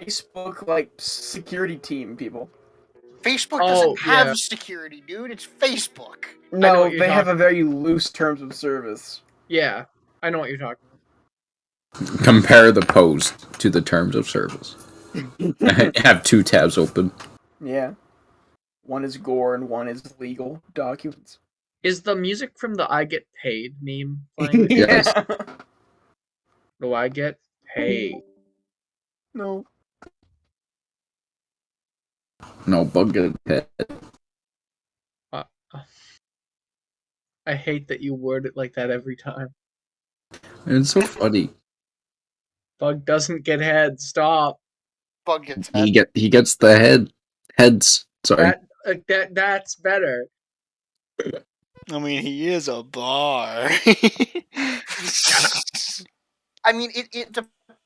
Facebook like security team people. Facebook Oh, doesn't have yeah. security, dude. It's Facebook. know No, what you're they have a talking- very loose terms of service. Yeah, I know what you're talking Compare the post to the terms of service. I have two tabs open. Yeah. One is gore and one is legal documents. Is the music from the I Get Paid meme playing? Yes. Do I get paid? No. No, bug get hit. I hate that you word it like that every time. It's so funny. Bug doesn't get head. Stop. Bug gets He gets the heads. Sorry. That's better. I mean, he is a bar. I mean, it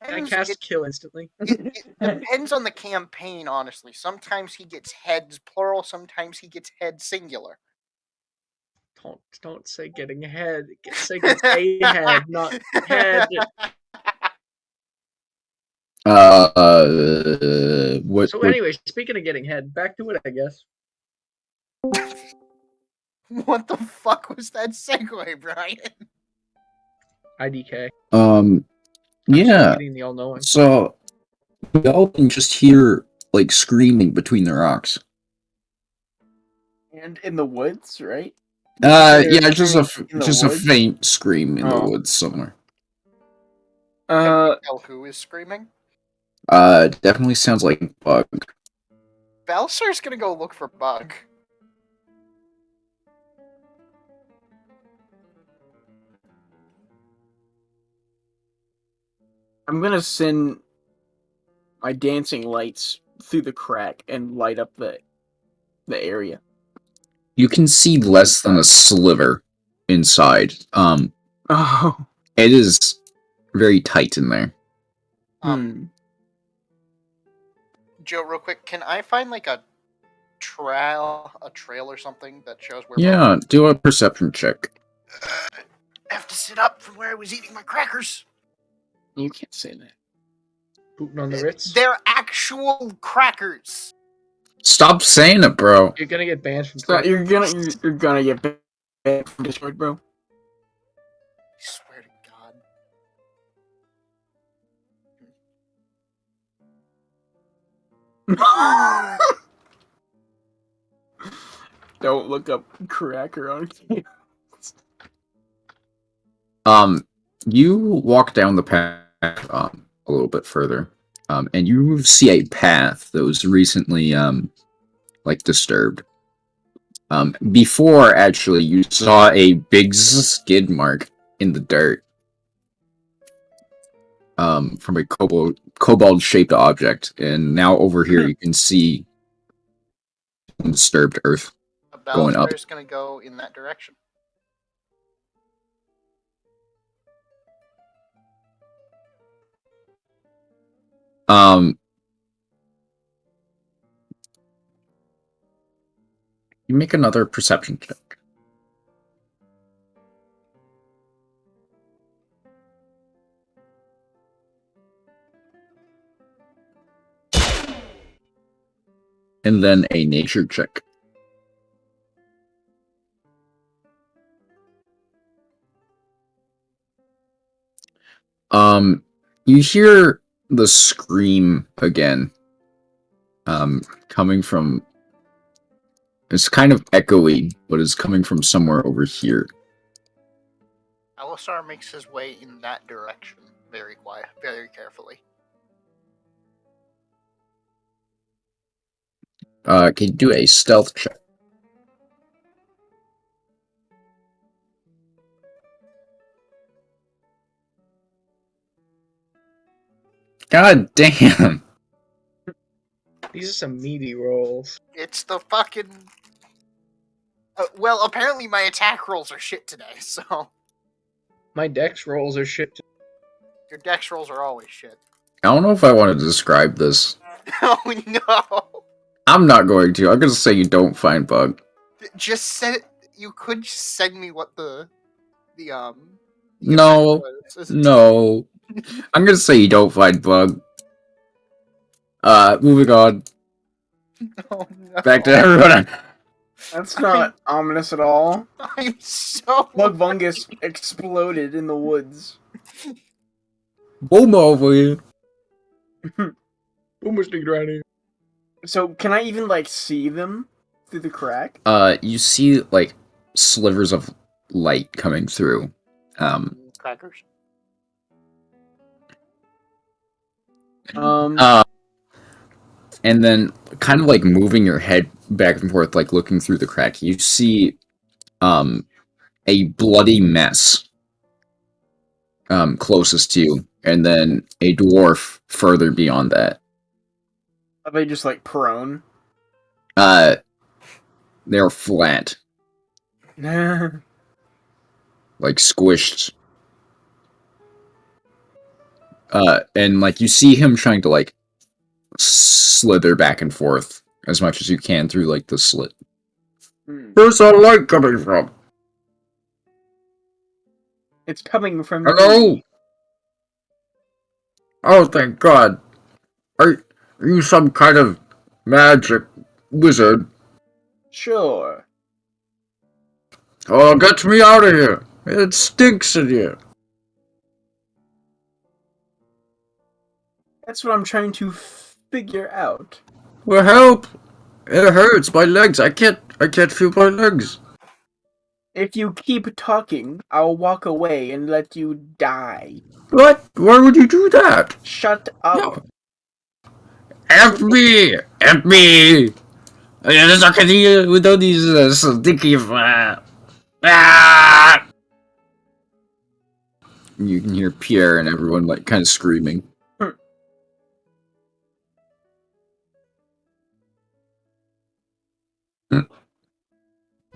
I depends. cast kill instantly. It depends on the campaign, honestly. Sometimes he gets heads plural, sometimes he gets head singular. Don't say getting head. Say gets a head, not head. What? So anyway, speaking of getting head, back to it, I guess. What the fuck was that segue, Brian? IDK. Yeah. Getting the all-knowing. So we all can just hear like screaming between the rocks. And in the woods, right? Yeah, just In the a woods? faint scream in the Oh. woods somewhere. Can you tell who is screaming? Definitely sounds like Bug. Balser's gonna go look for Bug. I'm gonna send my dancing lights through the crack and light up the area. You can see less than a sliver inside. Oh. It is very tight in there. Joe, real quick, can I find like a trail or something that shows where? Yeah, do a perception check. I have to sit up from where I was eating my crackers. You can't say that. Booting on the Ritz. They're actual crackers. Stop saying it, bro. You're gonna get banned from So Twitch. you're gonna get banned from Discord, bro. I swear to God. Don't look up cracker on You walk down the path a little bit further, and you see a path that was recently like disturbed. Before actually, you saw a big skid mark in the dirt from a kobold-shaped object, and now over here you can see disturbed earth going up. Balser's gonna go in that direction. You make another perception check. And then a nature check. You hear the scream again. Coming from... It's kind of echoey, but it's coming from somewhere over here. Alisar makes his way in that direction very quiet, very carefully. Can you do a stealth check? God damn! These are some meaty rolls. It's the fucking... well, apparently my attack rolls are shit today, so... My dex rolls are shit. Your dex rolls are always shit. I don't know if I want to describe this. Oh no! I'm not going to. I'm going to say you don't find Bug. Just send... You could just send me what the No. was. No. I'm going to say you don't find Bug. Moving on. Oh, no. Back to everyone. That's not ominous at all. I'm so. Mugvungus exploded in the woods. Boom over here. Almost sneaked around here. So can I even like see them through the crack? You see like slivers of light coming through. Crackers. And then kind of like moving your head back and forth, like looking through the crack, you see a bloody mess closest to you, and then a dwarf further beyond that. Are they just like prone? They're flat, like squished. And like you see him trying to like slither back and forth as much as you can through like the slit. Where's the light coming from? It's coming from Hello? me. Oh, thank God. Are you some kind of magic wizard? Sure. Oh, get me out of here. It stinks in here. That's what I'm trying to figure out. Well, help. It hurts. My legs. I can't feel my legs. If you keep talking, I'll walk away and let you die. What? Why would you do that? Shut up. No. Help me! Help me! There's not gonna be without these sticky. Ah! You can hear Pierre and everyone like kind of screaming.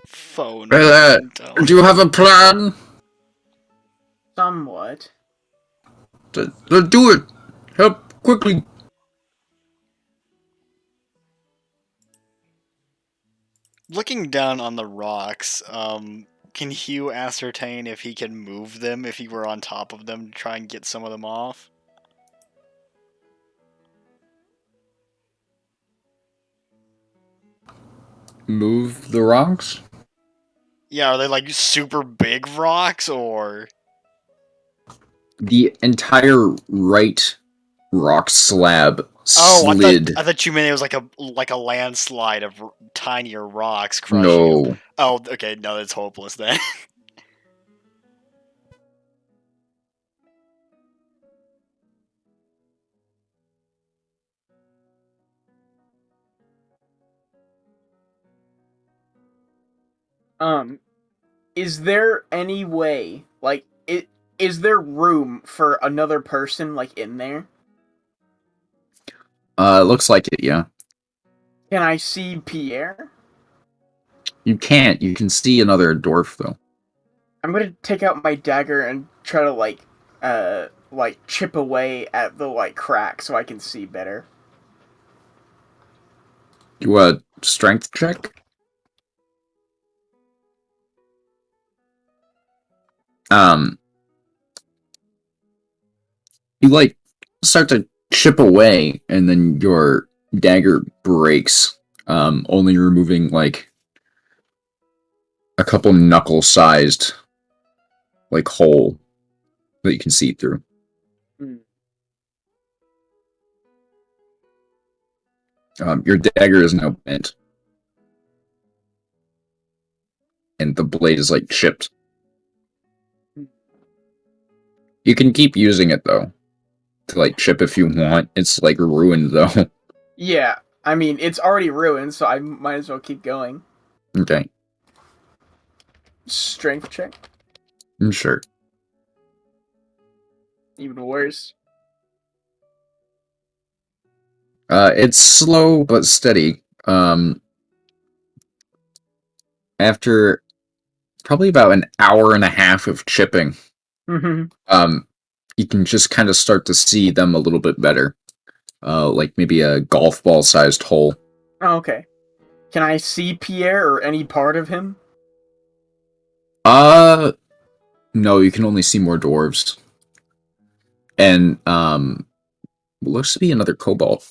Phone. Do you have a plan? Somewhat. Do it! Help quickly! Looking down on the rocks, can Hugh ascertain if he can move them if he were on top of them to try and get some of them off? Move the rocks? Yeah, are they like super big rocks or? The entire right rock slab Oh, slid. I thought you meant it was like a landslide of tinier rocks crushing you. No. Oh, okay, no, that's hopeless then. Is there any way, like, is there room for another person, like, in there? Looks like it, yeah. Can I see Pierre? You can't. You can see another dwarf, though. I'm gonna take out my dagger and try to, like, chip away at the, like, crack so I can see better. You want a strength check? You, like, start to chip away, and then your dagger breaks, only removing, like, a couple knuckle-sized, like, hole that you can see through. Your dagger is now bent. And the blade is, like, chipped. You can keep using it, though. To, like, chip if you want. It's, like, ruined, though. Yeah, I mean, it's already ruined, so I might as well keep going. Okay. Strength check? Sure. Even worse. It's slow but steady. After probably about an hour and a half of chipping, you can just kind of start to see them a little bit better. Like maybe a golf ball sized hole. Oh, okay. Can I see Pierre or any part of him? No, you can only see more dwarves. And, looks to be another kobold.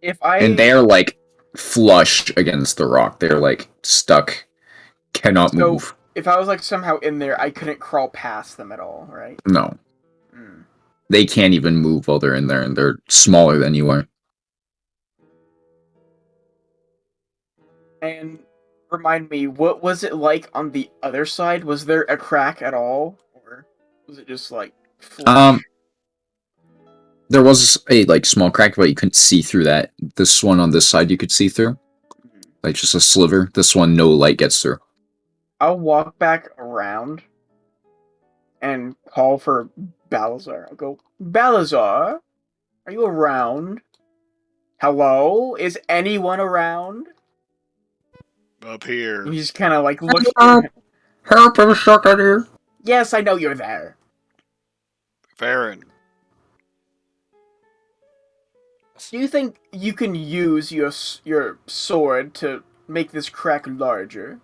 If I And they're like flush against the rock. They're like stuck, cannot So- move. if I was like somehow in there, I couldn't crawl past them at all, right? No, Hmm. they can't even move while they're in there, and they're smaller than you are. And remind me, what was it like on the other side? Was there a crack at all, or was it just like flush? There was a like small crack, but you couldn't see through that. This one on this side you could see through, like just a sliver. This one, no light gets through. I'll walk back around and call for Balazar. I'll go, Balazar, are you around? Hello? Is anyone around? Up here. And he just kind of like looks. Help! I'm stuck out here. Yes, I know you're there. Farron. Do you think you can use your sword to make this crack larger?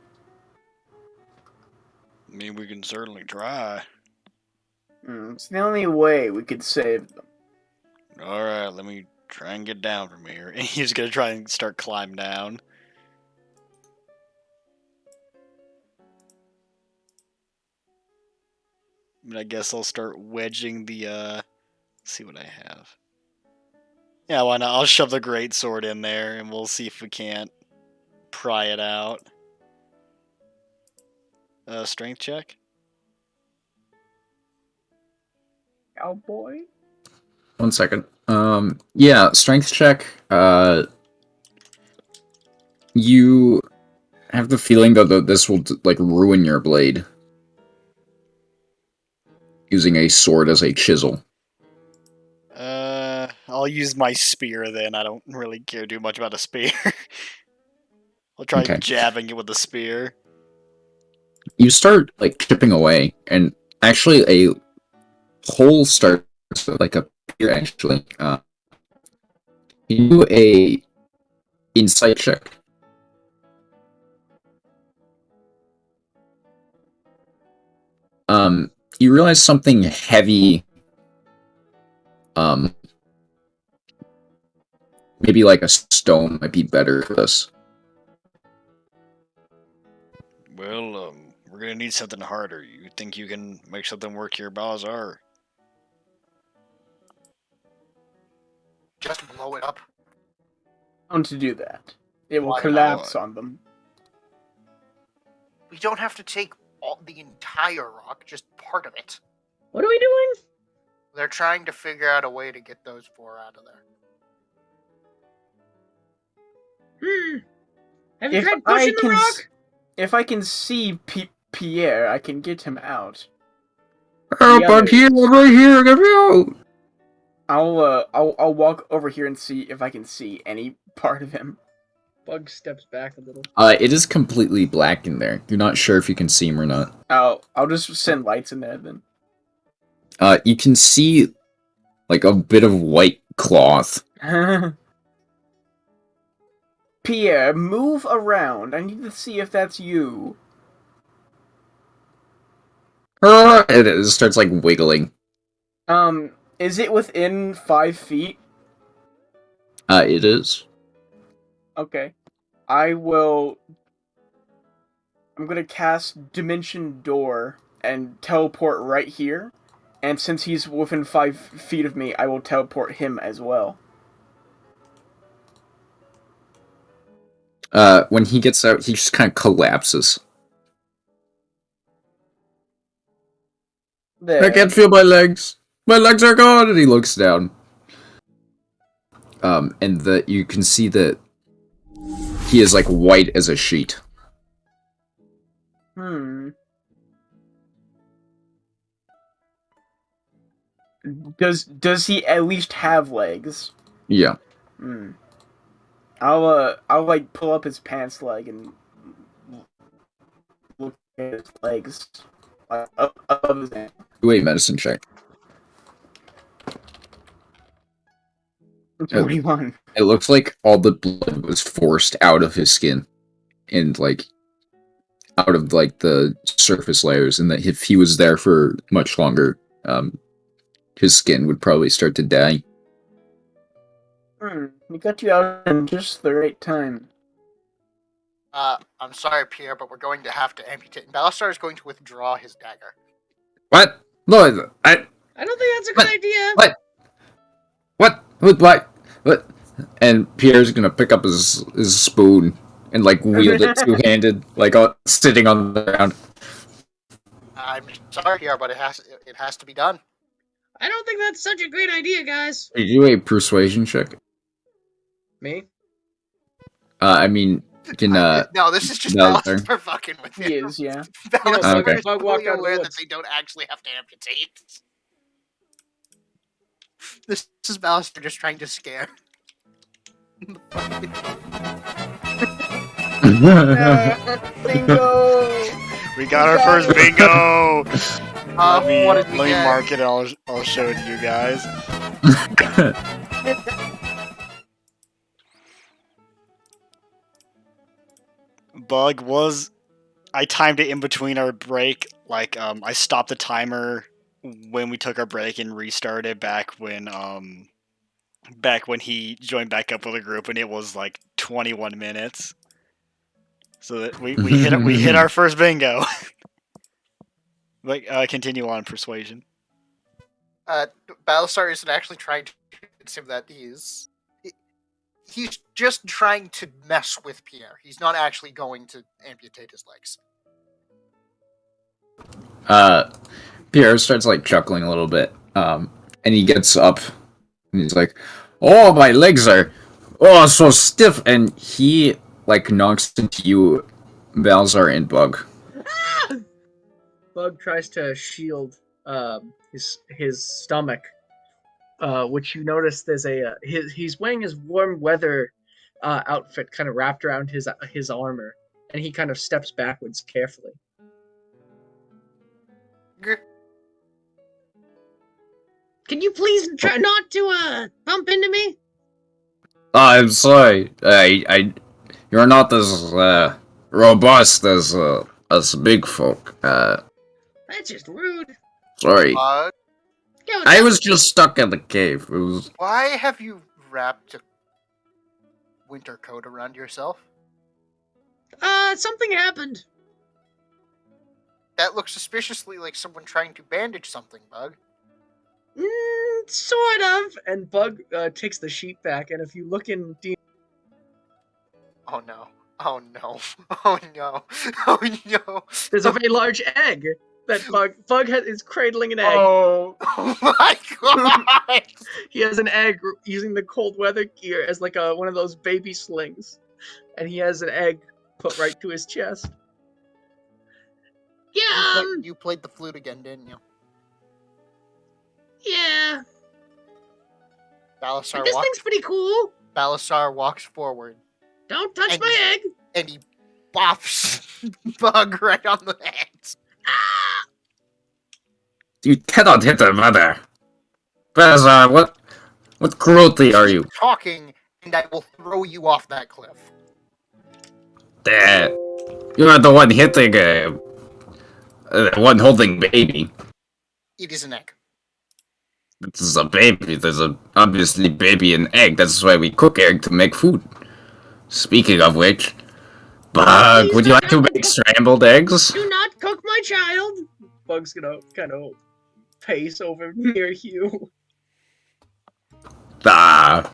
I mean, we can certainly try. It's the only way we could save them. Alright, let me try and get down from here. And he's gonna try and start climb down. I guess I'll start wedging the, let's see what I have. Yeah, why not? I'll shove the great sword in there, and we'll see if we can't pry it out. Strength check? Cowboy? 1 second. Yeah, strength check. You have the feeling that this will like ruin your blade. Using a sword as a chisel. I'll use my spear then. I don't really care too much about a spear. I'll try Okay. jabbing it with the spear. You start like chipping away, and actually a hole starts to like appear. Actually, you do a insight check. You realize something heavy. Maybe like a stone might be better for this. Well, we're gonna need something harder. You think you can make something work here, Balazar? Just blow it up. Bound to do that. It will Why not? collapse on them. We don't have to take the entire rock, just part of it. What are we doing? They're trying to figure out a way to get those four out of there. Have you If tried I pushing the can, rock? if I can see Pierre, I can get him out. Help! The I'm others. here! I'm right here! Get me out! I'll walk over here and see if I can see any part of him. Bug steps back a little. It is completely black in there. You're not sure if you can see him or not. I'll just send lights in there then. You can see like a bit of white cloth. Pierre, move around. I need to see if that's you. And it starts like wiggling. Is it within 5 feet? It is. Okay. I'm gonna cast Dimension Door and teleport right here. And since he's within 5 feet of me, I will teleport him as well. When he gets out, he just kind of collapses. There. I can't feel my legs. My legs are gone, and he looks down. And you can see that he is like white as a sheet. Does he at least have legs? Yeah. I'll like pull up his pants leg and look at his legs. Up his ankle. Do a medicine check. 21. It looks like all the blood was forced out of his skin, and like out of like the surface layers, and that if he was there for much longer, his skin would probably start to die. We got you out in just the right time. I'm sorry, Pierre, but we're going to have to amputate. And Balasar is going to withdraw his dagger. What? No, I don't think that's a good What? idea. What? What? And Pierre's gonna pick up his spoon and like wield it two-handed, like sitting on the ground. I'm sorry, Pierre, but it has to be done. I don't think that's such a great idea, guys. Did you do a persuasion check? Me? I mean, you can No, this is just Balasar. Balasar fucking with He him. is, yeah. Balasar Okay. is Bug fully walked out of the aware that woods. they don't actually have to amputate. This is Balasar just trying to scare. Bingo! We got our first bingo! What did we Let me get? mark it. I'll show it to you guys. Bug was. I timed it in between our break. Like, I stopped the timer when we took our break and restarted back when he joined back up with the group, and it was like 21 minutes. So that we hit our first bingo. Like, continue on persuasion. Balasar isn't actually trying to convince him that he's just trying to mess with Pierre. He's not actually going to amputate his legs. Pierre starts like chuckling a little bit, and he gets up and he's like, "Oh, my legs are so stiff," and he like knocks into you, Balzar and Bug. Bug tries to shield his stomach, which you notice there's he's wearing his warm weather outfit kind of wrapped around his armor, and he kind of steps backwards carefully. Can you please try not to bump into me? I'm sorry, you're not as robust as us big folk. That's just rude. Sorry, Go I was just stuck in the cave. It was Why have you wrapped a winter coat around yourself? Something happened. That looks suspiciously like someone trying to bandage something, Bug. Sort of. And Bug takes the sheet back, and if you look in Oh no. Oh no. Oh no. Oh no. there's a very large egg that Bug is cradling an egg. Oh, Oh my god! He has an egg using the cold weather gear as like one of those baby slings, and he has an egg put right to his chest. Yeah. You played the flute again, didn't you? Yeah. Balasar This thing's pretty cool. Balasar walks forward Don't touch And- my egg. and he bops Bug right on the head. Ah! you cannot hit a mother. Balzar, what cruelty are you? Talking, and I will throw you off that cliff. There, you are the one hitting one holding baby. It is an egg. This is a baby. There's obviously baby and egg. That's why we cook egg to make food. Speaking of which, Bug, would you like to make scrambled eggs? Do not cook my child. Bug's gonna kind of pace over near Hugh. Ah,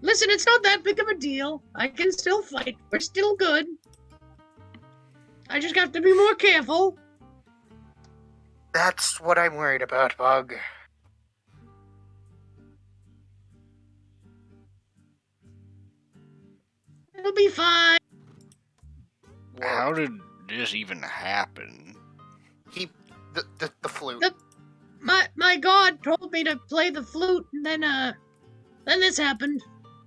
Listen, it's not that big of a deal. I can still fight. We're still good. I just have to be more careful. That's what I'm worried about, Bug. It'll be fine. How did this even happen? The flute. My god told me to play the flute, and then this happened.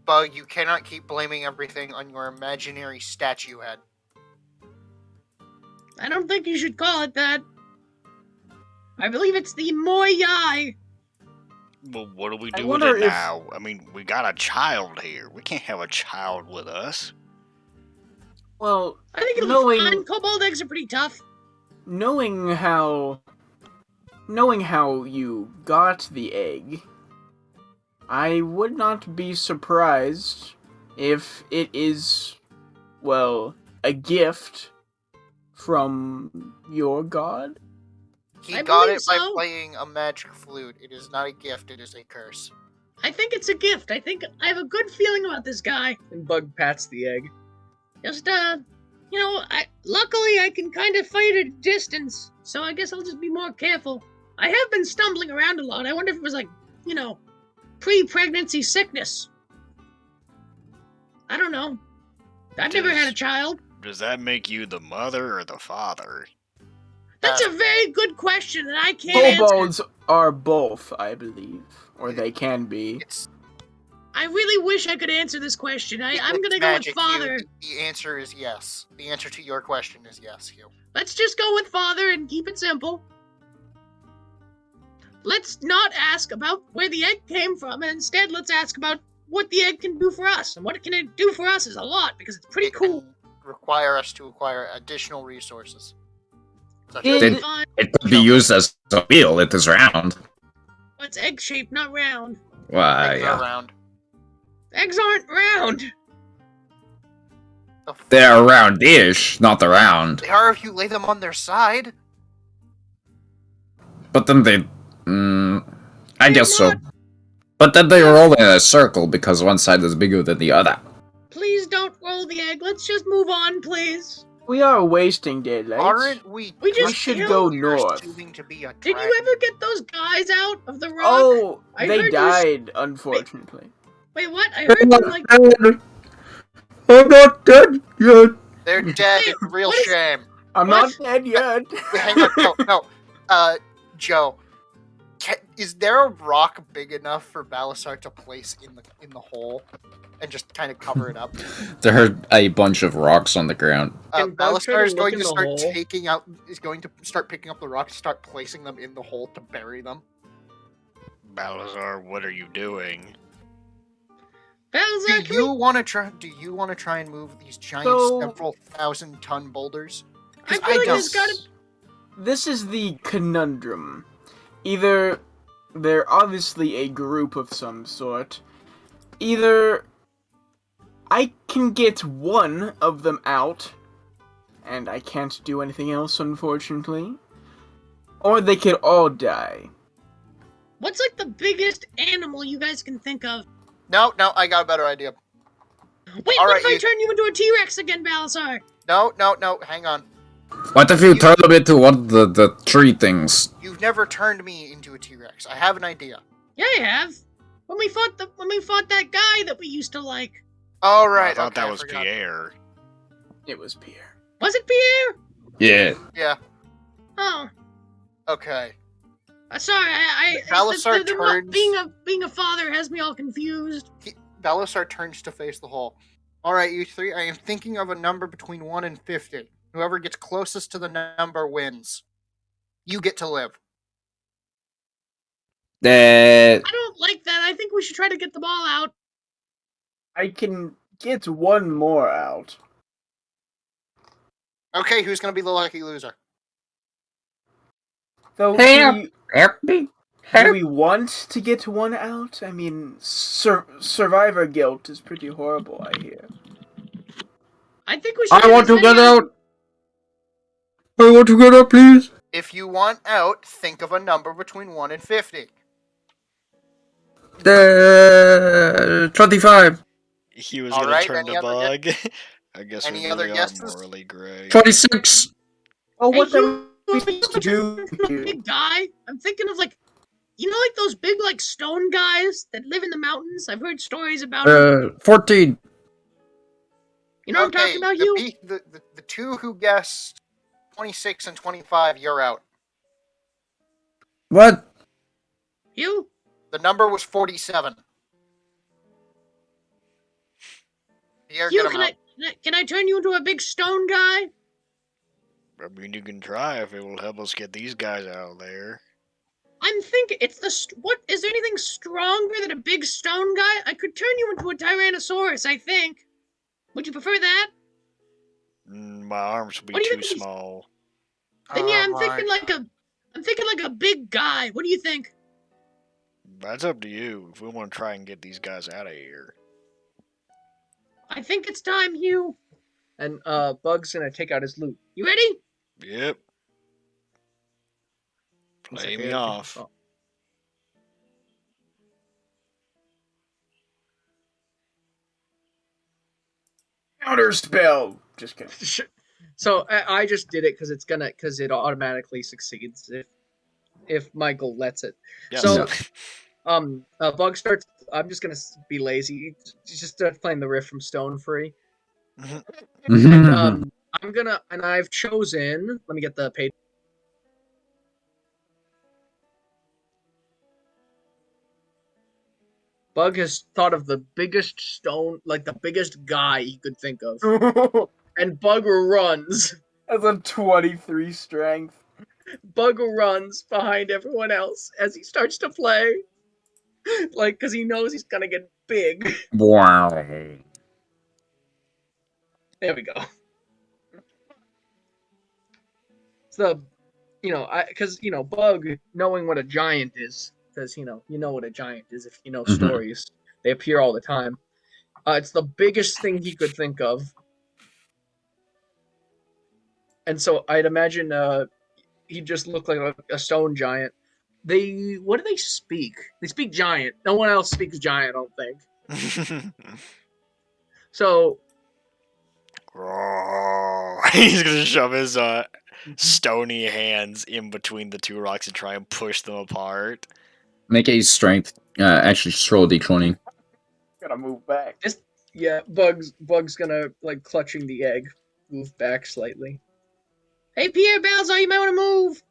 Bug, you cannot keep blaming everything on your imaginary statue head. I don't think you should call it that. I believe it's the Moyai. Well, what do we I do with wonder it if- now? I mean, we got a child here. We can't have a child with us. well, I think it'll Knowing- be fine. Kobold eggs are pretty tough. knowing how you got the egg, I would not be surprised if it is, well, a gift from your god. He I got believe it by so. playing a magic flute. It is not a gift, it is a curse. I think it's a gift. I think I have a good feeling about this guy. And Bug pats the egg. Just, luckily I can kind of fight at a distance, so I guess I'll just be more careful. I have been stumbling around a lot. I wonder if it was like, pre-pregnancy sickness. I don't know. I've never had a child. Does that make you the mother or the father? That's a very good question, and I can't answer. Kobolds are both, I believe, or they can be. It's I really wish I could answer this question. I'm it's gonna go with magic, father. Hugh. The answer is yes. The answer to your question is yes, Hugh. Let's just go with father and keep it simple. Let's not ask about where the egg came from, and instead let's ask about what the egg can do for us. And what it can do for us is a lot, because it's pretty It cool. can require us to acquire additional resources. Such It- as Okay, fine. It could be used as a wheel. It is round. It's egg-shaped, not round. Why? eggs are round. Eggs aren't round. The f- They are roundish, not the round. They are if you lay them on their side. But then they. I They're guess so. not- But then they roll in a circle because one side is bigger than the other. Please don't roll the egg. Let's just move on, please. We are wasting daylight. Aren't we? We just should killed go you're north. assuming to be a Did dragon. you ever get those guys out of the rock? Oh, I they heard you died, unfortunately. Wait, what? I heard them like. I'm not dead yet. They're dead. It's a real What is- shame. I'm What? not dead yet. Wait, hang on. No. Joe. Is there a rock big enough for Balasar to place in the hole and just kind of cover it up? There are a bunch of rocks on the ground. Can Bug try Balasar to is look going in to the start hole? start picking up the rocks, start placing them in the hole to bury them. Balazar, what are you doing? Balazar, Do you want to try and move these giant So- several thousand ton boulders? I 'Cause feel like don't. there's gotta. This is the conundrum. Either they're obviously a group of some sort. Either I can get one of them out, and I can't do anything else, unfortunately. Or they could all die. What's like the biggest animal you guys can think of? No, I got a better idea. Wait, All what right, if I you- turn you into a T-Rex again, Balasar? No, hang on. What if you turn them into one of the tree things? You've never turned me into a T-Rex. I have an idea. Yeah, I have. When we fought that guy that we used to like. All right, I thought okay, that I was forgot. Pierre. It was Pierre. Was it Pierre? Yeah. Yeah. Oh, Okay. sorry. Balasar turns- being a father has me all confused. Balasar turns to face the hole. All right, you three. I am thinking of a number between 1 and 50. Whoever gets closest to the number wins. You get to live. I don't like that. I think we should try to get the ball out. I can get one more out. Okay, who's gonna be the lucky loser? Though, Hey, do we want to get one out? I mean, survivor guilt is pretty horrible, I hear. I think we should. I get want as to many get out. I want to get out, please. If you want out, think of a number between 1 and 50. 25. He was All gonna right, turn any to other Bug. I guess Any we other really guesses? are morally gray. 26. Oh, Hey, what you are we supposed to do? big guy. I'm thinking of like those big like stone guys that live in the mountains. I've heard stories about them. 14. You know what I'm talking about, you? The two who guessed 26 and 25, you're out. What? You? The number was 47. Pierre, You? get him out. Can I turn you into a big stone guy? I mean, you can try if it will help us get these guys out of there. I'm thinking it's what is there anything stronger than a big stone guy? I could turn you into a Tyrannosaurus, I think. Would you prefer that? My arms will be What do you too think? small. Then yeah, I'm Oh thinking my- like a big guy. What do you think? That's up to you. If we want to try and get these guys out of here. I think it's time, Hugh. And Bug's gonna take out his loot. You ready? Yep. He's Play like, me "Yeah, okay." off. Oh. Counter spell. Just kidding. So I just did it because it automatically succeeds if Michael lets it. Yes. So Bug starts. I'm just gonna be lazy. Just start playing the riff from Stone Free. And I've chosen. Let me get the page. Bug has thought of the biggest stone, like the biggest guy he could think of, and Bug runs. That's a 23 strength. Bug runs behind everyone else as he starts to play, like because he knows he's gonna get big. Wow. There we go. So, because Bug knowing what a giant is, because you know what a giant is if you know Mhm. stories. They appear all the time. It's the biggest thing he could think of, and so I'd imagine he'd just look like a stone giant. What do they speak? They speak giant. No one else speaks giant, I don't think. So He's gonna shove his stony hands in between the two rocks and try and push them apart. Make a strength. Actually, just roll a d20. Gotta move back. yeah, Bug's gonna like clutching the egg, move back slightly. Hey Pierre Balzar, you might want to move.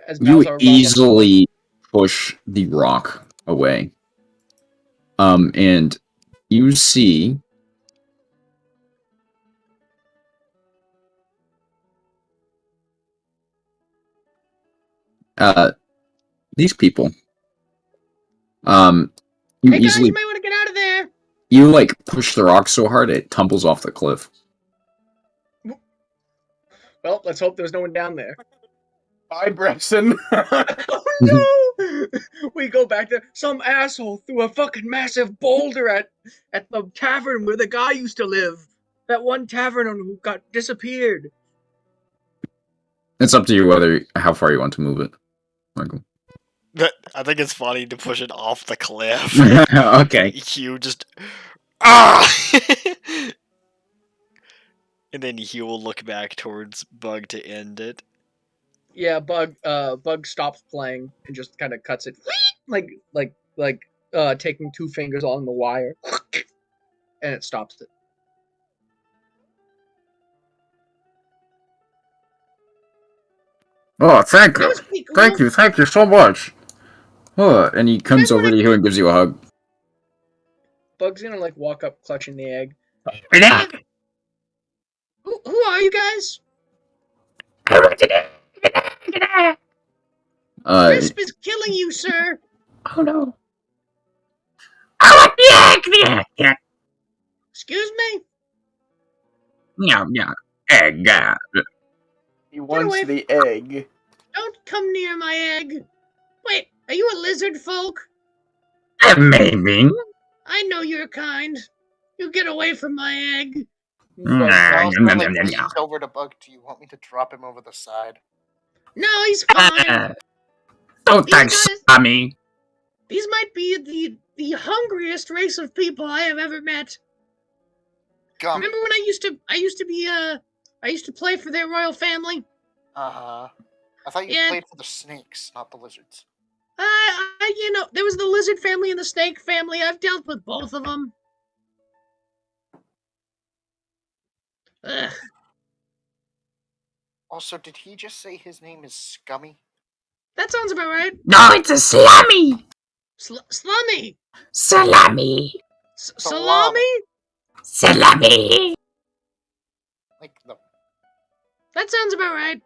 As You Balzar walks up. easily push the rock away. And you see these people. You Hey guys, easily you might want to get out of there. you like push the rock so hard it tumbles off the cliff. Well, let's hope there's no one down there. Bye, Brexton. Oh no! We go back there. Some asshole threw a fucking massive boulder at the tavern where the guy used to live. That one tavern who got disappeared. It's up to you how far you want to move it, Michael. I think it's funny to push it off the cliff. Okay. Hugh just and then Hugh will look back towards Bug to end it. Yeah, Bug stops playing and just kind of cuts it, like taking two fingers on the wire, and it stops it. Oh, thank That you. was pretty cool. Thank you so much. Oh, and he comes over to you and gives you a hug. Bug's gonna like walk up, clutching the egg. Uh, Who are you guys? Crisp is killing you, sir. Oh no. I want the egg! Excuse me? Yeah. Egg. He wants away the egg. Don't come near my egg. Wait, are you a lizard folk? Maybe. I know your kind. You get away from my egg. I'll lean over to Bug. Do you want me to drop him over the side? No, he's fine. Don't These touch guys- Sammy. These might be the hungriest race of people I have ever met. Gummy. Remember when I used to play for their royal family? I thought you Yeah. played for the snakes, not the lizards. There was the lizard family and the snake family. I've dealt with both of them. Ugh. Also, did he just say his name is Scummy? That sounds about right. No, it's a slummy. Slummy. Salami. Salami? Salami. Like the. That sounds about right.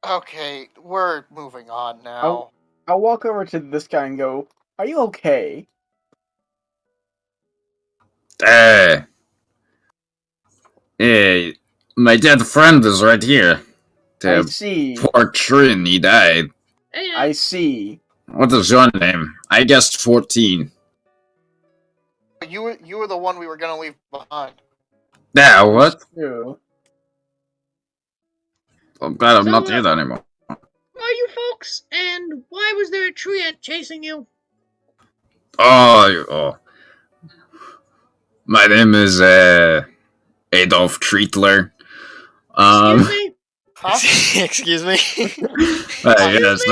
Okay, we're moving on now. I'll walk over to this guy and go, "Are you okay?" My dead friend is right here. I see. Poor Trin, he died. Hey, I see. What is your name? I guessed 14. You were the one we were gonna leave behind. Yeah, what? True. I'm glad I'm So, not here anymore. who are you folks? And why was there a treant chasing you? Oh. My name is, Adolf Treatler. Excuse me? Huh? Excuse me. Yes,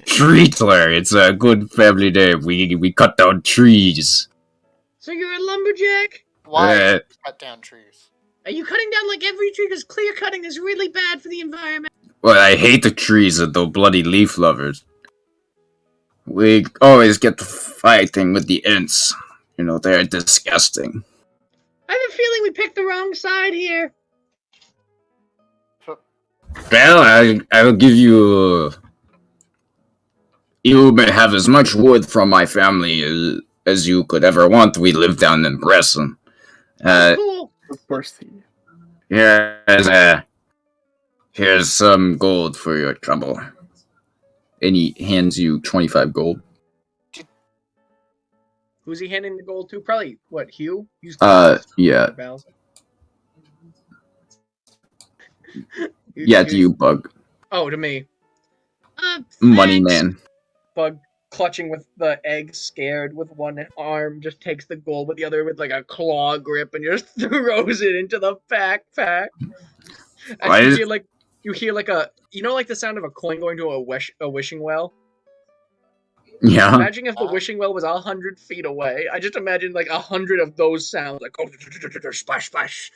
Treatler. It's a good family name. We cut down trees. So you're a lumberjack? Why Uh, cut down trees? Are you cutting down like every tree? Because clear cutting is really bad for the environment. well, I hate the trees and the bloody leaf lovers. We always get to fighting with the Ents. You know, they're disgusting. I have a feeling we picked the wrong side here. Well, I'll give you. You may have as much wood from my family as you could ever want. We live down in Bresson. Cool. Of course. Here's some gold for your trouble. And he hands you 25 gold. Who's he handing the gold to? Probably, what, Hugh? Hugh's Yeah. Bowser. Yeah, to you, Bug. Oh, to me. Money Thanks. man. Bug, clutching with the egg, scared with one arm, just takes the gold with the other with like a claw grip and just throws it into the backpack. Why And is- you hear like a, you know, like the sound of a coin going to a wishing well. Yeah. Imagine if the wishing well was 100 feet away. I just imagine like 100 of those sounds, like splash splash,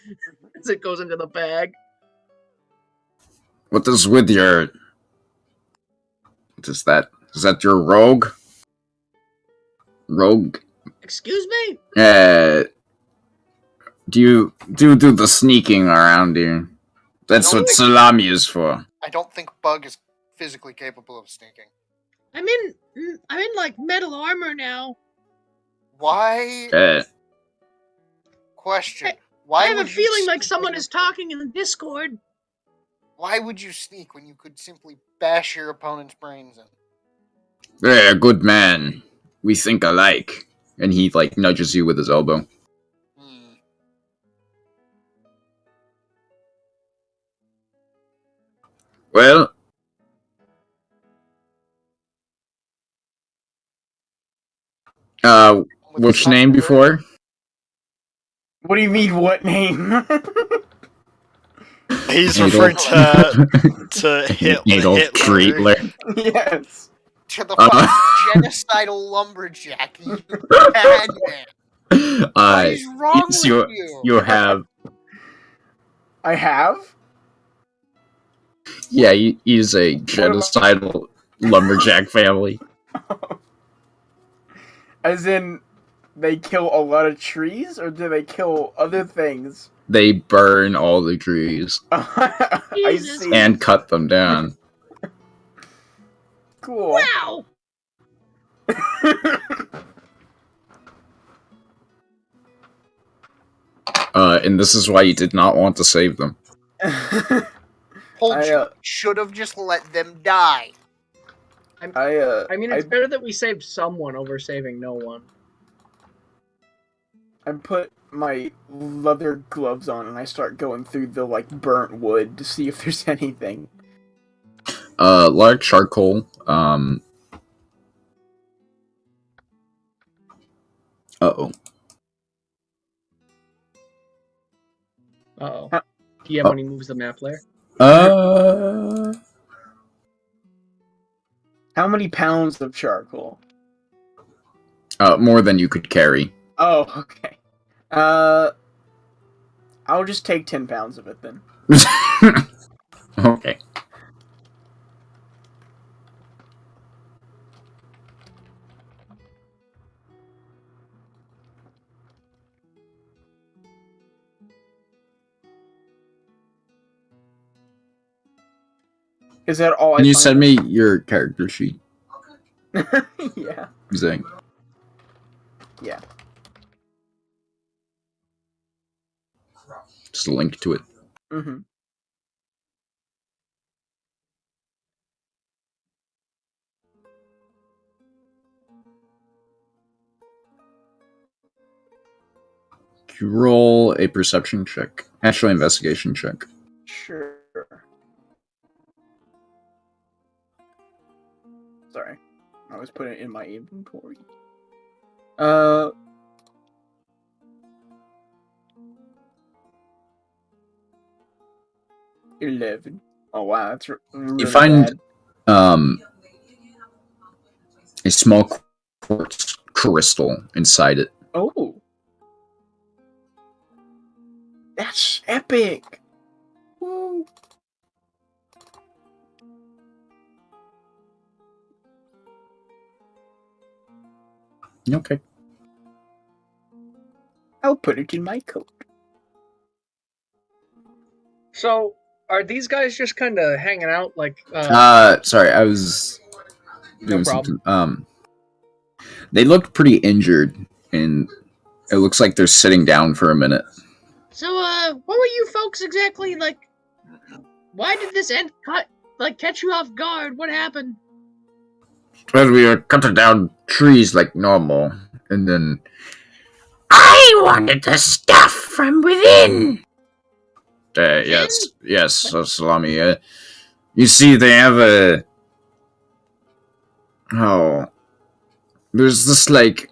as it goes into the bag. What is with your... What is that? Is that your rogue? Rogue? Excuse me? Do you do the sneaking around here? That's I don't what think- salami is for. I don't think Bug is physically capable of sneaking. I'm in like metal armor now. Why? Question. Why I have a would you feeling like sneak someone when is talking in the Discord. Why would you sneak when you could simply bash your opponent's brains in? There, good man. We think alike. And he, like, nudges you with his elbow. Hmm. Well... With which the name software? before? What do you mean, what name? He's Adolf. referring to Adolf Hitler. Treatler. Yes. To the Uh, fucking genocidal lumberjack, you bad man. What is wrong yes, with you? you have... I have? Yeah, he's a genocidal lumberjack family. As in, they kill a lot of trees, or do they kill other things? They burn all the trees I Jesus. see. and cut them down. Cool. Wow! And this is why you did not want to save them. Told I, you, should have just let them die. I mean, it's better that we saved someone over saving no one. I put my leather gloves on and I start going through the like burnt wood to see if there's anything. Large charcoal. Uh-oh. Uh-oh. PM when he moves the map layer. How many pounds of charcoal? More than you could carry. Oh, okay. I'll just take 10 pounds of it then. Okay. Is that all Can I you find? send me your character sheet, Yeah. Zing? Yeah. Just a link to it. Mm-hmm. you roll a perception check? Actually, investigation check. Sure. Sorry. I was putting it in my inventory. 11. Oh wow, that's really You find bad. a small quartz crystal inside it. Oh. That's epic. Woo. Okay. I'll put it in my coat. So, are these guys just kind of hanging out? Like, Sorry, I was doing problem. something. They look pretty injured, and it looks like they're sitting down for a minute. So, what were you folks exactly like? Why did this end catch you off guard? What happened? Well, we were cutting down trees like normal, and then I wanted the stuff from within. Yes, Salami. You see, they have there's this, like,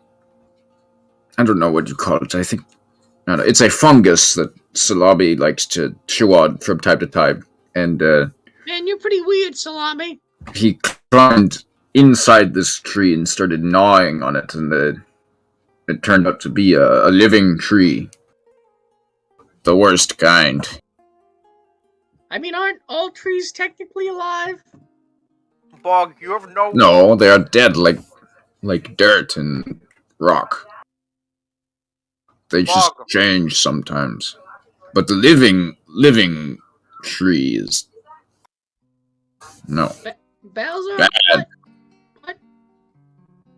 I don't know what you call it. I think, I don't know, it's a fungus that Salami likes to chew on from time to time, and Man, you're pretty weird, Salami. he climbed inside this tree and started gnawing on it, and it turned out to be a living tree. The worst kind. I mean, aren't all trees technically alive? Bog, you have no. No, they are dead like dirt and rock. They just Bog. change sometimes. But the living tree is no. Bowser? Bad. What?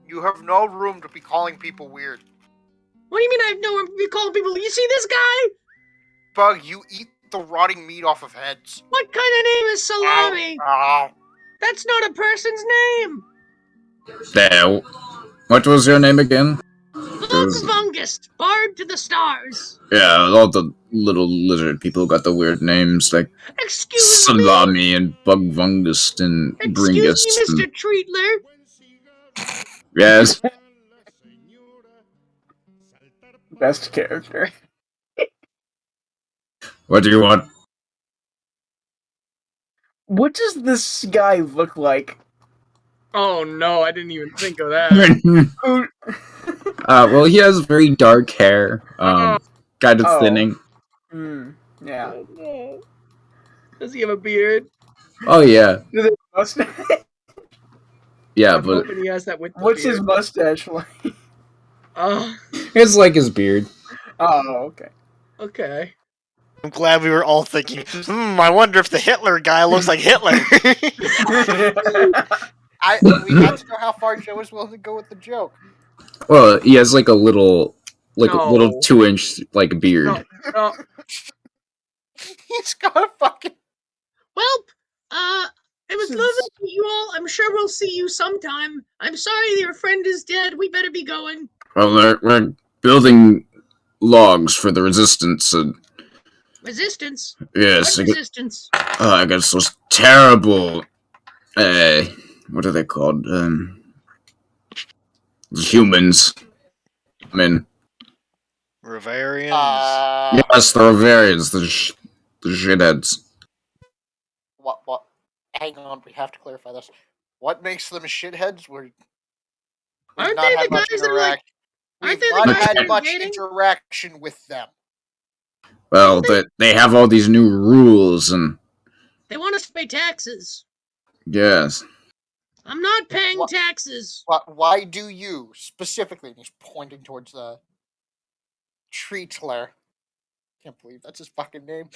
You have no room to be calling people weird. What do you mean I have no room to be calling people? You see this guy? Bug, you eat the rotting meat off of heads. What kind of name is Salami? Ow. That's not a person's name. There. What was your name again? Vulcavungust, Bard to the Stars. Yeah, all the little lizard people got the weird names like Excuse me. Salami and Bugvungust and Bringus. Excuse me, Mr. Treatler. Yes. Best character. What do you want? What does this guy look like? Oh no, I didn't even think of that. Who- Well, he has very dark hair, kind of Oh. thinning. Yeah. Does he have a beard? Oh yeah, Does it mustache? yeah, I'm but hoping he has that with the What's beard. his mustache like? Oh, it's like his beard. Oh, okay. okay. I'm glad we were all thinking, I wonder if the Hitler guy looks like Hitler. We have to know how far Joe is willing to go with the joke. Well, he has like a little, a little No. 2-inch like beard. No, no. He's got a fucking. Well, it was lovely to meet you all. I'm sure we'll see you sometime. I'm sorry your friend is dead. We better be going. Well, we're building logs for the resistance, and Resistance? yes, What resistance? I got those terrible, what are they called? Humans. I mean, Rivarians. yes, the variants, the shitheads. What? Hang on, we have to clarify this. What makes them shitheads? We've Aren't not they had the much guys that are interaction. like? Aren't We've they the not guys had that are much dating? interaction with them. Well, they have all these new rules, and They want us to pay taxes. yes. I'm not paying What? taxes. Why do you specifically? And he's pointing towards the Treatler. Can't believe that's his fucking name.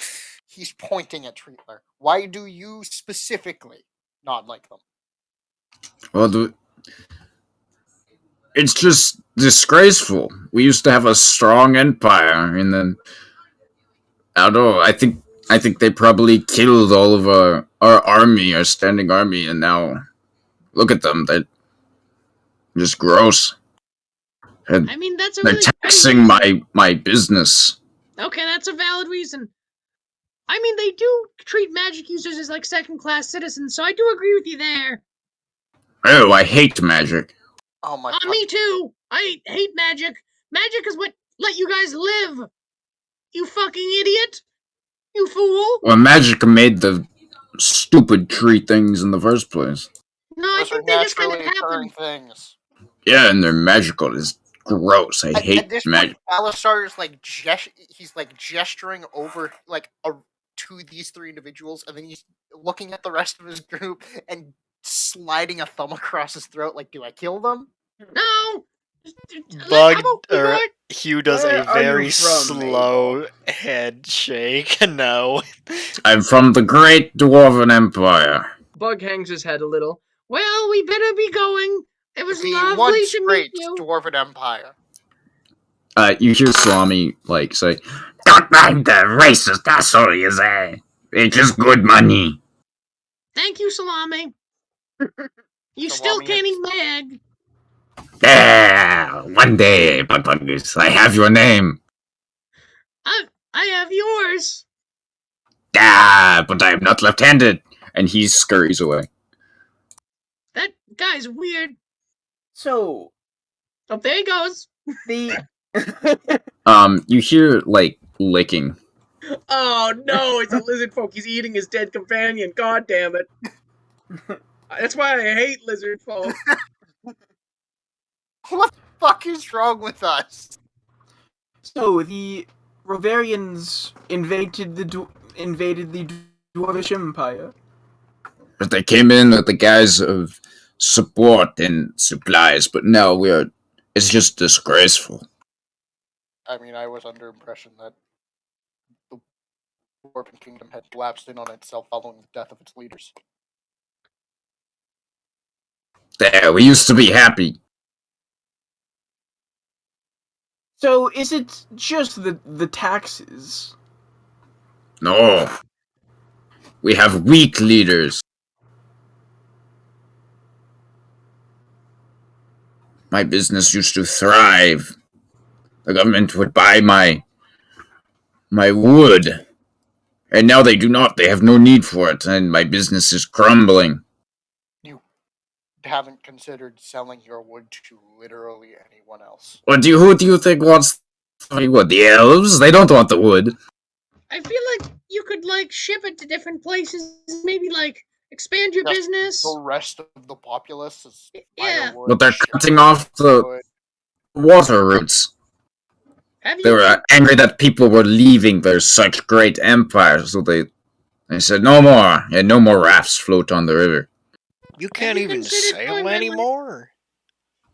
He's pointing at Treatler. Why do you specifically not like them? Well, it's just disgraceful. We used to have a strong empire, and then I don't know. I think they probably killed all of our army, our standing army, and now look at them. They're just gross. And I mean, that's a they're really great taxing reason. my business. Okay, that's a valid reason. I mean, they do treat magic users as like second-class citizens, so I do agree with you there. Oh, I hate magic. Oh my Me too. I hate magic. Magic is what let you guys live. You fucking idiot. You fool. Well, magic made the stupid tree things in the first place. No, I Those are think they just kind of naturally occurring happen. things. Yeah, and they're magical. It's gross. I At hate this magic. point, Balasar is like he's like gesturing over like to these three individuals, and then he's looking at the rest of his group and sliding a thumb across his throat. Like, do I kill them? No. Bug How about we or go- Hugh does Where a are you very from, slow head shake. No. I'm from the Great Dwarven Empire. Bug hangs his head a little. Well, we better be going. It was The lovely once to meet great you. Dwarven Empire. You hear Salami like say, "Don't mind the racist asshole, you say. It's just good money." Thank you, Salami. You still Salami can't is- eat my egg. Yeah, one day, Bugbuggers, I have your name. I have yours. Ah, but I am not left-handed. And he scurries away. That guy's weird. So Oh, there he goes. the You hear like licking. Oh no, it's a lizard folk. He's eating his dead companion. God damn it. That's why I hate lizard folk. What the fuck is wrong with us? so the Rovarians invaded the Dwarvish Empire. But they came in with the guise of support and supplies, but now it's just disgraceful. I mean, I was under impression that the Dwarven Kingdom had collapsed in on itself following the death of its leaders. There, we used to be happy. So is it just the taxes? No. We have weak leaders. My business used to thrive. The government would buy my wood. And now they do not. They have no need for it, and my business is crumbling. Haven't considered selling your wood to literally anyone else. Who do you think wants the wood? The elves? They don't want the wood. I feel like you could like ship it to different places. Maybe like expand your Just business. The rest of the populace is Yeah. firewood, But they're shit cutting off the wood. water routes. Have you? They were angry that people were leaving their such great empire, so they said no more, and no more rafts float on the river. You can't you even considered going sail that way? anymore.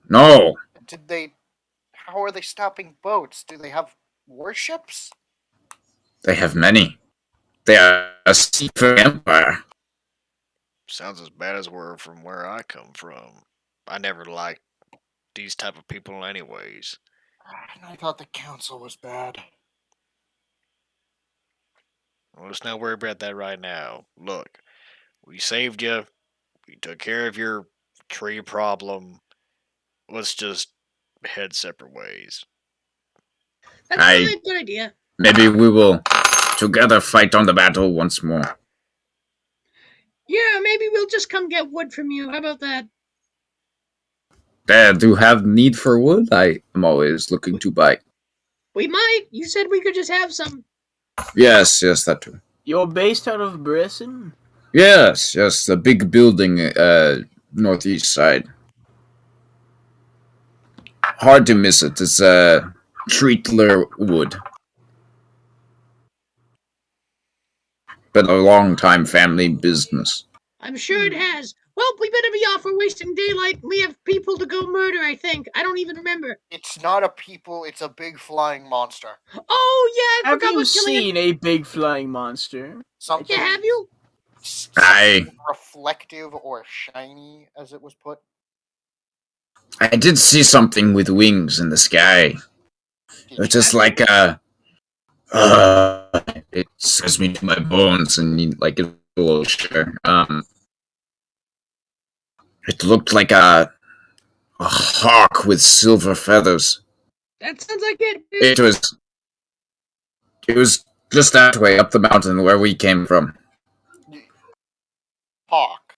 No, Did they? How are they stopping boats? Do they have warships? they have many. They are a seafaring empire. Sounds as bad as from where I come from. I never liked these type of people anyways. I thought the council was bad. Well, let's not worry about that right now. Look, we saved you. We took care of your tree problem. Let's just head separate ways. That's I- probably a good idea. Maybe we will together fight on the battle once more. Yeah, maybe we'll just come get wood from you. How about that? Do you have need for wood? I am always looking to buy. We might. You said we could just have some. Yes, that too. You're based out of Bresson? Yes, the big building, northeast side. Hard to miss it. It's Treatler Wood. Been a long time family business. I'm sure it has. Well, we better be off. We're wasting daylight. We have people to go murder, I think. I don't even remember. It's not a people, it's a big flying monster. Oh, yeah, I Have forgot you what killing it. seen a big flying monster? Something Yeah, have you? Aye. reflective or shiny, as it was put. I did see something with wings in the sky. Did It's you just actually- like it scares me to my bones, and like a little sure. It looked like a hawk with silver feathers. That sounds like it. It was just that way up the mountain where we came from. Hawk.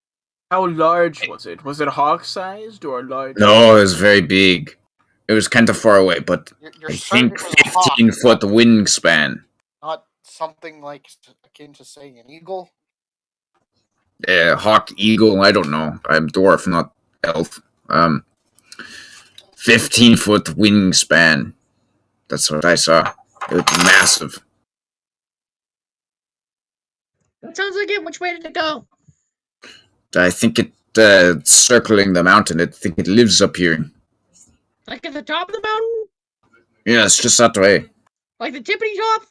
How large was it? Was it hawk-sized or large? No, it was very big. It was kind of far away, but You're I certain think it was a hawk, 15-foot wingspan. not something like akin to saying an eagle. Hawk, eagle, I don't know. I'm dwarf, not elf. 15-foot wingspan. That's what I saw. It was massive. That sounds like it. Which way did it go? I think it's circling the mountain. I think it lives up here. Like at the top of the mountain? Yeah, it's just that way. Like the tippity top?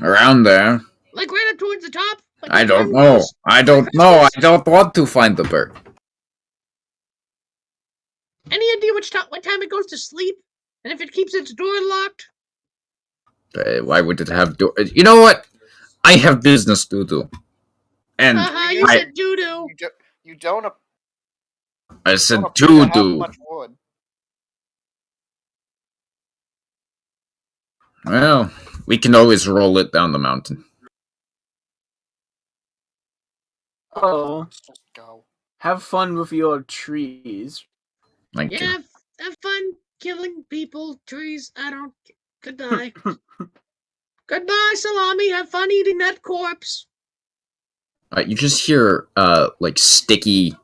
Around there. Like right up towards the top? Like I the don't bird know. goes? I don't know. I don't want to find the bird. Any idea what time it goes to sleep? And if it keeps its door locked? Why would it have door? You know what? I have business to do. And You I- said doo-doo. You don't. I said don't appear to to have do. much wood. Well, we can always roll it down the mountain. Oh, Let's just go. have fun with your trees. Thank Yeah, you. have fun killing people, trees. I don't. Goodbye. Goodbye, Salami. Have fun eating that corpse. You just hear like sticky,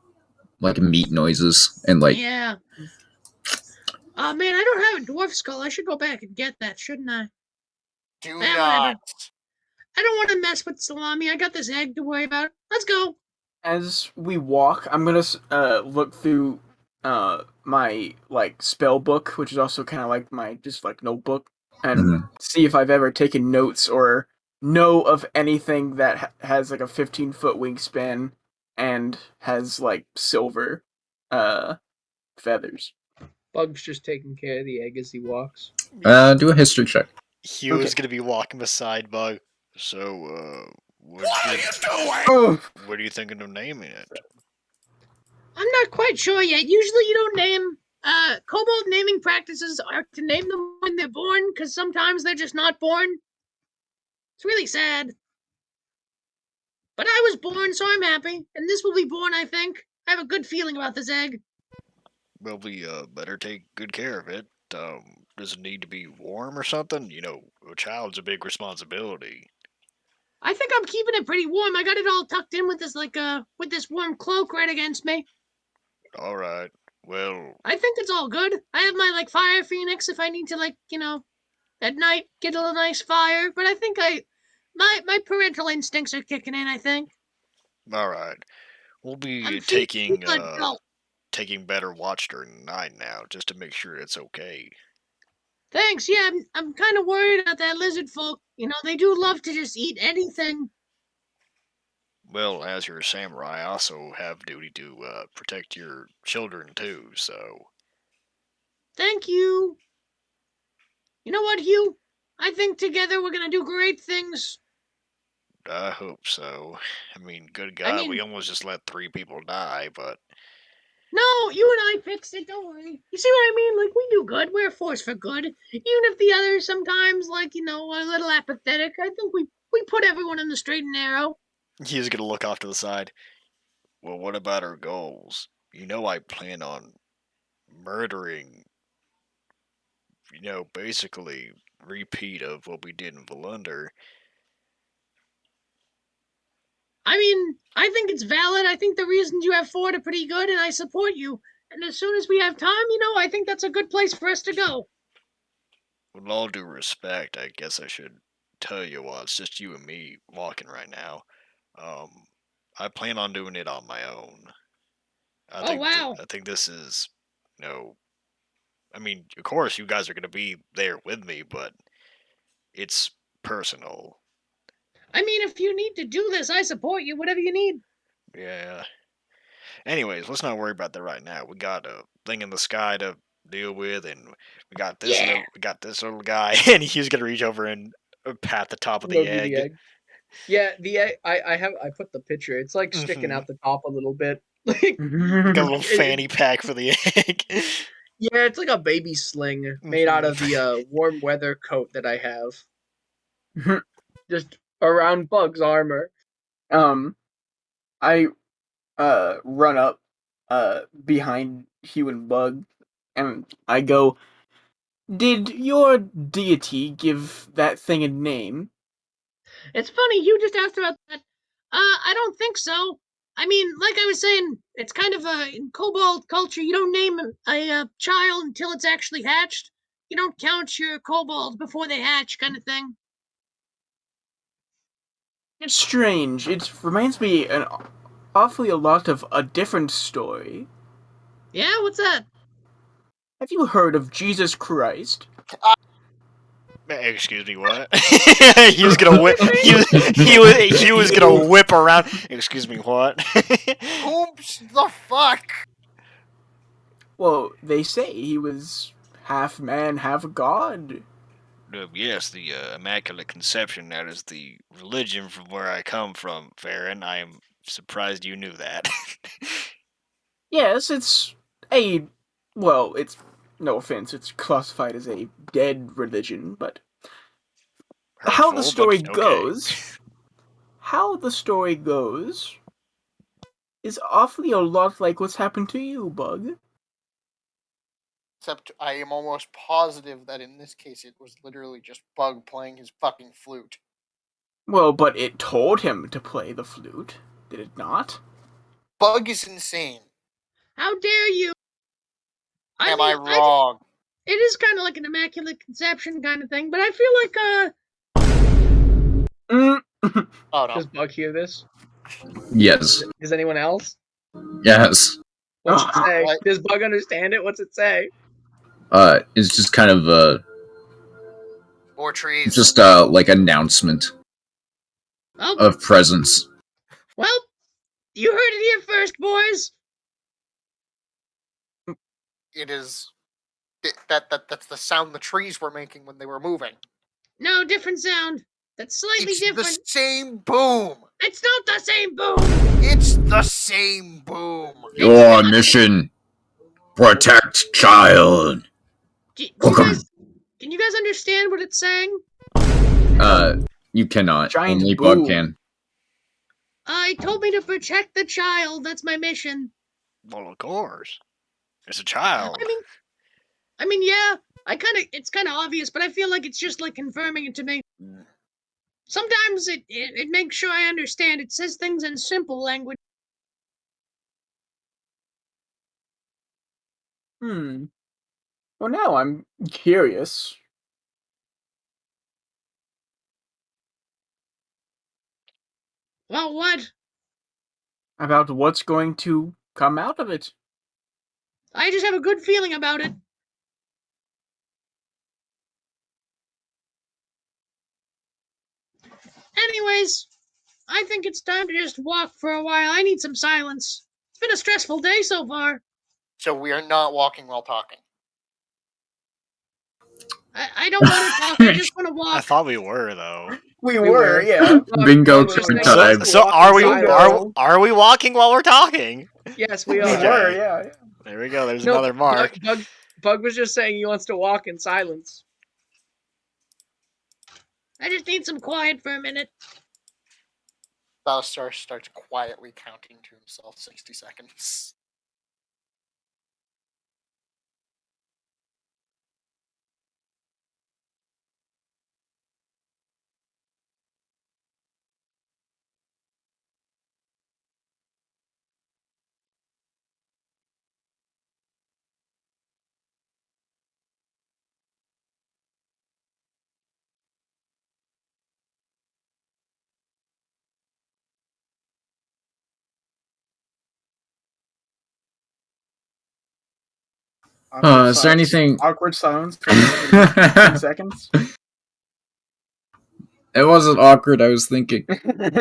like meat noises and like Yeah. Oh man, I don't have a dwarf skull. I should go back and get that, shouldn't I? Do whatever. not. I don't want to mess with Salami. I got this egg to worry about. Let's go. As we walk, I'm gonna look through my like spell book, which is also kind of like my just like notebook, and Mhm. see if I've ever taken notes or know of anything that has like a 15-foot wingspan and has like silver feathers. Bug's just taking care of the egg as he walks. do a history check. He was Okay. gonna be walking beside Bug. So, what are you Oh, What are you thinking of naming it? I'm not quite sure yet. Usually you don't name kobold naming practices are to name them when they're born, because sometimes they're just not born. It's really sad. But I was born, so I'm happy. And this will be born, I think. I have a good feeling about this egg. Well, we better take good care of it. Does it need to be warm or something? You know, a child's a big responsibility. I think I'm keeping it pretty warm. I got it all tucked in with this with this warm cloak right against me. All right. Well, I think it's all good. I have my fire phoenix if I need to at night get a little nice fire. But I think my parental instincts are kicking in. I think all right. We'll I'm be feeling taking good. Oh, taking better watch during the night now, just to make sure it's okay. thanks. Yeah, I'm kind of worried about that lizard folk. They do love to just eat anything. Well, as you're a samurai, I also have duty to protect your children too. So, Thank you. You know what, Hugh? I think together we're gonna do great things. I hope so. I mean, good I God, we mean- almost just let 3 people die, but No, you and I fixed it. Don't worry. You see what I mean? We do good. We're a force for good. Even if the others sometimes, are a little apathetic. I think we put everyone in the straight and narrow. he's gonna look off to the side. Well, what about our goals? You know, I plan on murdering, basically repeat of what we did in Volunder. I mean, I think it's valid. I think the reasons you have forward are pretty good, and I support you. And as soon as we have time, I think that's a good place for us to go. With all due respect, I guess I should tell you while it's just you and me walking right now. I plan on doing it on my own. Oh, wow. I think this is, I mean, of course you guys are gonna be there with me, but it's personal. I mean, if you need to do this, I support you. Whatever you need. Yeah. Anyways, let's not worry about that right now. We got a thing in the sky to deal with, and we got this Yeah. little guy, and he's gonna reach over and pat the top of Go the do egg. Yeah, the egg. I put the picture. It's like sticking Mhm. out the top a little bit. Got a little fanny pack for the egg. Yeah, it's like a baby sling made out of the warm weather coat that I have. Just around Bug's armor. I run up behind Hugh and Bug, and I go, "Did your deity give that thing a name?" It's funny, you just asked about that. I don't think so. I mean, like I was saying, it's kind of in kobold culture, you don't name a child until it's actually hatched. You don't count your kobolds before they hatch, kind of thing. It's strange. It reminds me an awfully a lot of a different story. Yeah, what's that? Have you heard of Jesus Christ? Excuse me, what? he was gonna whip. He was gonna whip around. Excuse me, what? Oops, the fuck? Well, they say he was half man, half god. Yes, the Immaculate Conception. That is the religion from where I come from, Farron. I am surprised you knew that. Yes, it's a well, it's no offense, it's classified as a dead religion, but how the Hurtful, story but okay. goes, how the story goes is awfully a lot like what's happened to you, Bug. Except I am almost positive that in this case it was literally just Bug playing his fucking flute. Well, but it told him to play the flute, did it not? Bug is insane. How dare you? Am I wrong? It is kind of like an immaculate conception kind of thing, but I feel like Mm. Oh no. Does Bug hear this? Yes. Does anyone else? Yes. What's it say? What? Does Bug understand it? What's it say? It's just kind of More trees. just like announcement oh of presence. well, you heard it here first, boys. It is that's the sound the trees were making when they were moving. No, different sound. That's slightly It's different. the same boom. It's not the same boom. It's the same boom. Your mission: protect child. Can you guys understand what it's saying? You cannot. Giant Only boom. Bug can. It told me to protect the child. That's my mission. Well, of course. It's a child. I mean, yeah. It's kind of obvious, but I feel like it's just like confirming it to me. Sometimes it makes sure I understand. It says things in simple language. Well, now I'm curious. Well, what? About what's going to come out of it. I just have a good feeling about it. Anyways, I think it's time to just walk for a while. I need some silence. It's been a stressful day so far. So we are not walking while talking. I don't want to talk. I just want to I walk. thought we were though. We were. yeah. Bingo Bug was every saying time. let's So walk are in we silence. are we walking while we're talking? Yes, we We are. Okay. were, yeah. There we go. There's No, another mark. Bug was just saying he wants to walk in silence. I just need some quiet for a minute. Battlestar starts quietly counting to himself 60 seconds. Is there anything? Awkward silence for 10 seconds. It wasn't awkward. I was thinking.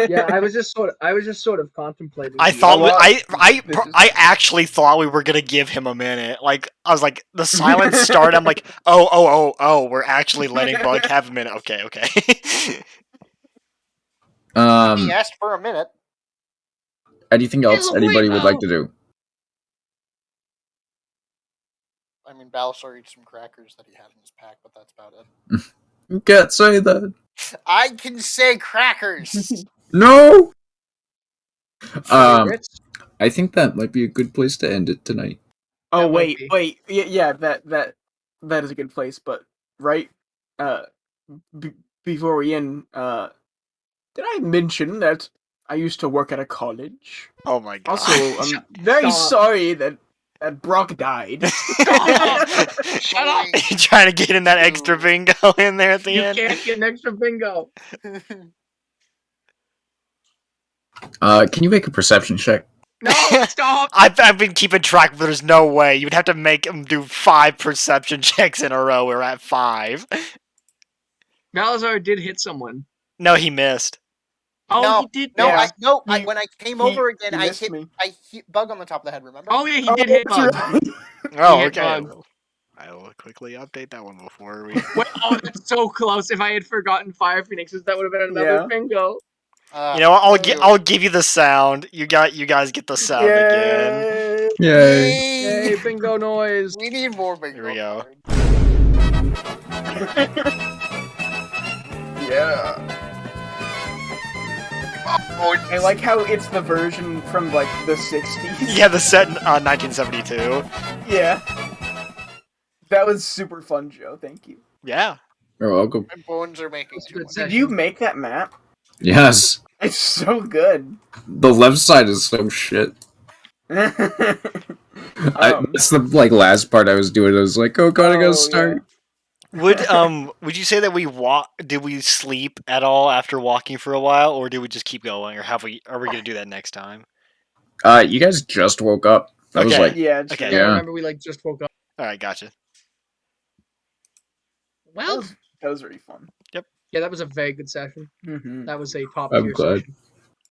Yeah, I was just sort of contemplating. I the- thought lot- I actually thought we were gonna give him a minute. Like I was like the silence started. I'm like, oh, we're actually letting Bug have a minute. Okay. He asked for a minute. Anything else Hello, anybody would like Waymo. to do? I mean, Balasar eats some crackers that he had in his pack, but that's about it. You can't say that. I can say crackers. No. Favorites? I think that might be a good place to end it tonight. Oh That might wait, be. yeah, that is a good place. But right, before we end, did I mention that I used to work at a college? Oh my god. Also, I'm very Stop. sorry that Brock died. Shut up! You trying to get in that extra Ooh. bingo in there at the You end? can't get an extra bingo. Can you make a perception check? No, stop! I've been keeping track, but there's no way. You'd have to make him do 5 perception checks in a row. We're at 5. Malazar did hit someone. No, he missed. Oh, No, he did. No, Yeah. when I came he- over again, he I missed hit me. Bug on the top of the head. Remember? Oh yeah, he did hit that's Bug. right. Oh, hit okay. Bug. Well, I will quickly update that one before we. Wait, oh, that's so close. If I had forgotten Fire Phoenixes, that would have been another Yeah. bingo. You know what? Ew. I'll give you the sound. You guys get the sound again. Yay. Yay! Yay, bingo noise. We need more bingo. Here we go. cards. Yeah. Oh, I like how it's the version from like the 60s. Yeah, the set in 1972. Yeah. That was super fun, Joe. Thank you. Yeah. You're welcome. my bones are making That's a too good much. session. Did you make that map? Yes. It's so good. The left side is so shit. That's the like last part I was doing. I was like, oh god, I gotta start. Would you say that did we sleep at all after walking for a while, or did we just keep going, or are we gonna do that next time? You guys just woke up. That was Okay. like Yeah. It's Okay. Yeah, Yeah. remember we like just woke up. All right, gotcha. Well, That was very fun. Yeah, that was a very good session. Mm-hmm. That was a top I'm tier glad. session.